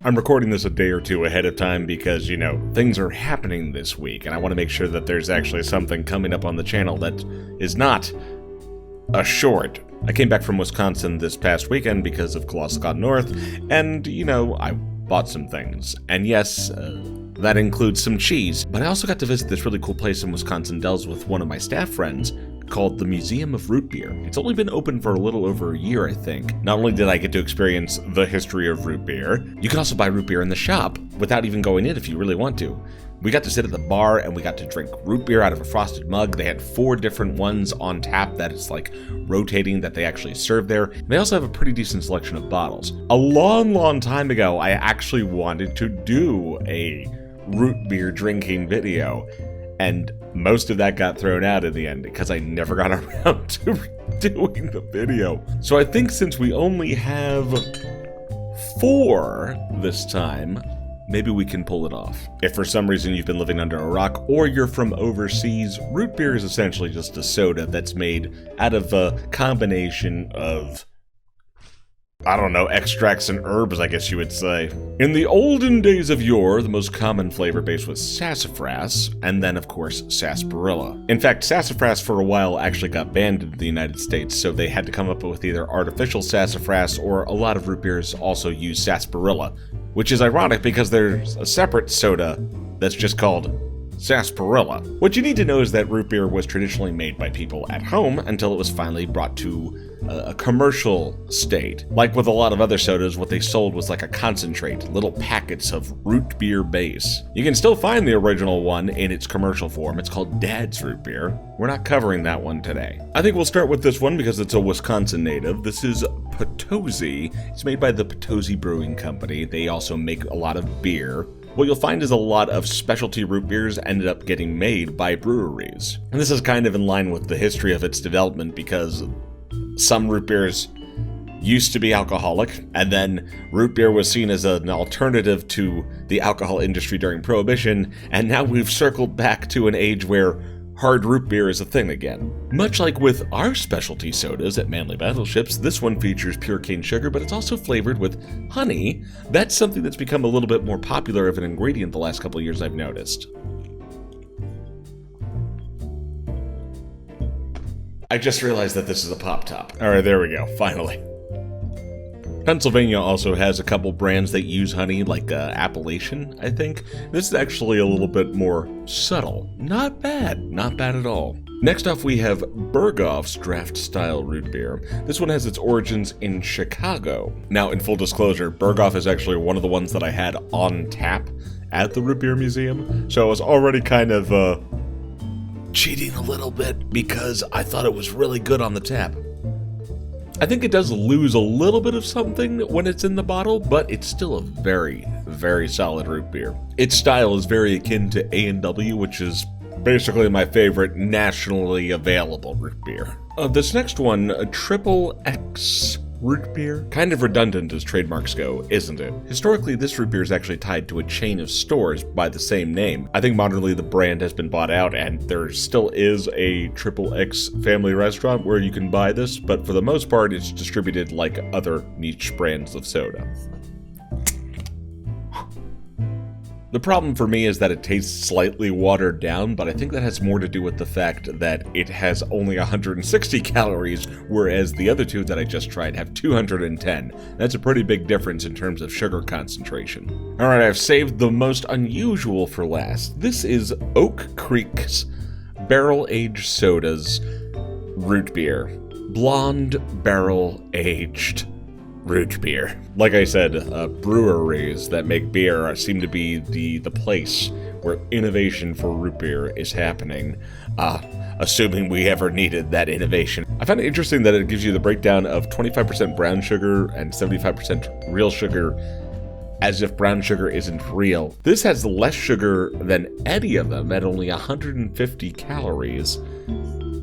I'm recording this a day or two ahead of time because, things are happening this week, and I want to make sure that there's actually something coming up on the channel that is not a short. I came back from Wisconsin this past weekend because of Colossal Gone North, and, I bought some things. And yes, that includes some cheese, but I also got to visit this really cool place in Wisconsin Dells with one of my staff friends called the Museum of Root Beer. It's only been open for a little over a year, I think. Not only did I get to experience the history of root beer, you can also buy root beer in the shop without even going in if you really want to. We got to sit at the bar and we got to drink root beer out of a frosted mug. They had 4 different ones on tap that is like rotating that they actually serve there. And they also have a pretty decent selection of bottles. A long time ago, I actually wanted to do a root beer drinking video, and most of that got thrown out in the end because I never got around to doing the video. So I think since we only have 4 this time, maybe we can pull it off. If for some reason you've been living under a rock or you're from overseas, root beer is essentially just a soda that's made out of a combination of, extracts and herbs, I guess you would say. In the olden days of yore, the most common flavor base was sassafras, and then, of course, sarsaparilla. In fact, sassafras for a while actually got banned in the United States, so they had to come up with either artificial sassafras or a lot of root beers also use sarsaparilla, which is ironic because there's a separate soda that's just called sarsaparilla. What you need to know is that root beer was traditionally made by people at home until it was finally brought to a commercial state. Like with a lot of other sodas, what they sold was like a concentrate, little packets of root beer base. You can still find the original one in its commercial form. It's called Dad's Root Beer. We're not covering that one today. I think we'll start with this one because it's a Wisconsin native. This is Potosi. It's made by the Potosi Brewing Company. They also make a lot of beer. What you'll find is a lot of specialty root beers ended up getting made by breweries. And this is kind of in line with the history of its development because some root beers used to be alcoholic, and then root beer was seen as an alternative to the alcohol industry during Prohibition, and now we've circled back to an age where hard root beer is a thing again. Much like with our specialty sodas at Manly Battleships, this one features pure cane sugar, but it's also flavored with honey. That's something that's become a little bit more popular of an ingredient the last couple of years, I've noticed. I just realized that this is a pop top. Alright, there we go, finally. Pennsylvania also has a couple brands that use honey, like Appalachian, I think. This is actually a little bit more subtle. Not bad at all. Next off, we have Berghoff's Draft Style Root Beer. This one has its origins in Chicago. Now, in full disclosure, Berghoff is actually one of the ones that I had on tap at the Root Beer Museum, so I was already kind of, cheating a little bit because I thought it was really good on the tap. I think it does lose a little bit of something when it's in the bottle, but it's still a very, very solid root beer. Its style is very akin to A&W, which is basically my favorite nationally available root beer. This next one, a Triple X root beer. Kind of redundant as trademarks go, isn't it? Historically, this root beer is actually tied to a chain of stores by the same name. I think modernly the brand has been bought out and there still is a Triple X family restaurant where you can buy this, but for the most part it's distributed like other niche brands of soda. The problem for me is that it tastes slightly watered down, but I think that has more to do with the fact that it has only 160 calories, whereas the other two that I just tried have 210. That's a pretty big difference in terms of sugar concentration. Alright, I've saved the most unusual for last. This is Oak Creek's Barrel Aged Soda's root beer. Blonde barrel aged root beer. Like I said, breweries that make beer seem to be the place where innovation for root beer is happening, assuming we ever needed that innovation. I find it interesting that it gives you the breakdown of 25% brown sugar and 75% real sugar, as if brown sugar isn't real. This has less sugar than any of them at only 150 calories.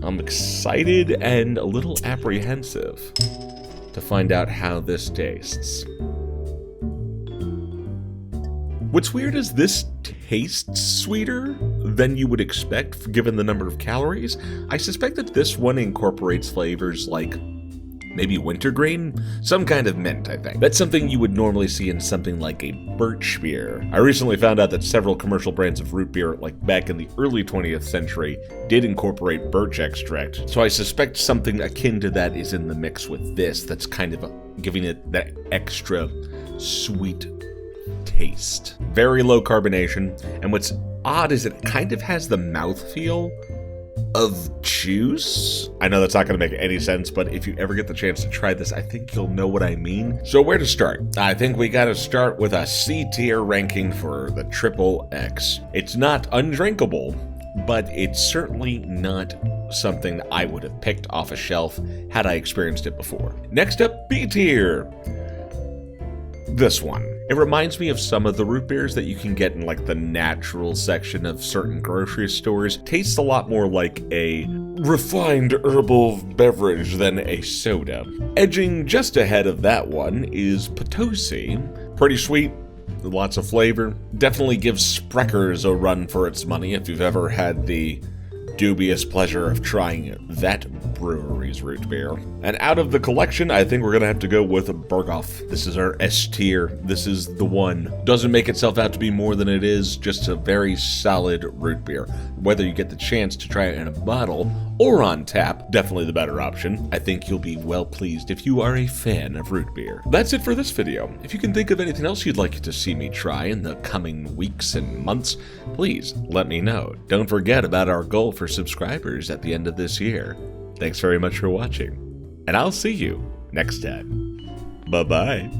I'm excited and a little apprehensive to find out how this tastes. What's weird is this tastes sweeter than you would expect given the number of calories. I suspect that this one incorporates flavors like maybe wintergreen? Some kind of mint, I think. That's something you would normally see in something like a birch beer. I recently found out that several commercial brands of root beer, like back in the early 20th century, did incorporate birch extract. So I suspect something akin to that is in the mix with this, that's kind of giving it that extra sweet taste. Very low carbonation, and what's odd is it kind of has the mouthfeel of juice. I know that's not going to make any sense, but if you ever get the chance to try this, I think you'll know what I mean. So where to start? I think we got to start with a C tier ranking for the Triple X. It's not undrinkable, but it's certainly not something I would have picked off a shelf had I experienced it before. Next up, B tier. This one. It reminds me of some of the root beers that you can get in like the natural section of certain grocery stores. Tastes a lot more like a refined herbal beverage than a soda. Edging just ahead of that one is Potosi. Pretty sweet, lots of flavor. Definitely gives Sprecher's a run for its money if you've ever had the dubious pleasure of trying that brewery's root beer. And out of the collection, I think we're gonna have to go with Berghoff. This is our S tier. This is the one. Doesn't make itself out to be more than it is, just a very solid root beer. Whether you get the chance to try it in a bottle or on tap, definitely the better option. I think you'll be well pleased if you are a fan of root beer. That's it for this video. If you can think of anything else you'd like to see me try in the coming weeks and months, please let me know. Don't forget about our goal for subscribers at the end of this year. Thanks very much for watching, and I'll see you next time. Bye-bye.